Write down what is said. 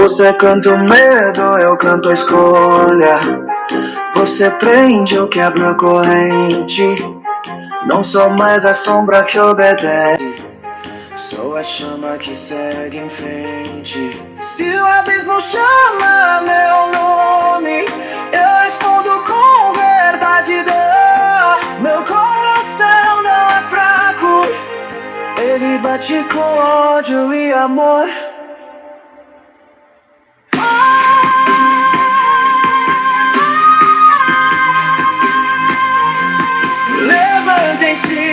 Você canta o medo, eu canto a escolha. Você prende, eu quebro a corrente. Não sou mais a sombra que obedece, sou a chama que segue em frente. Se o abismo chama meu nome, eu respondo com verdade e dor. Meu coração não é fraco, ele bate com ódio e amor. Levantem-se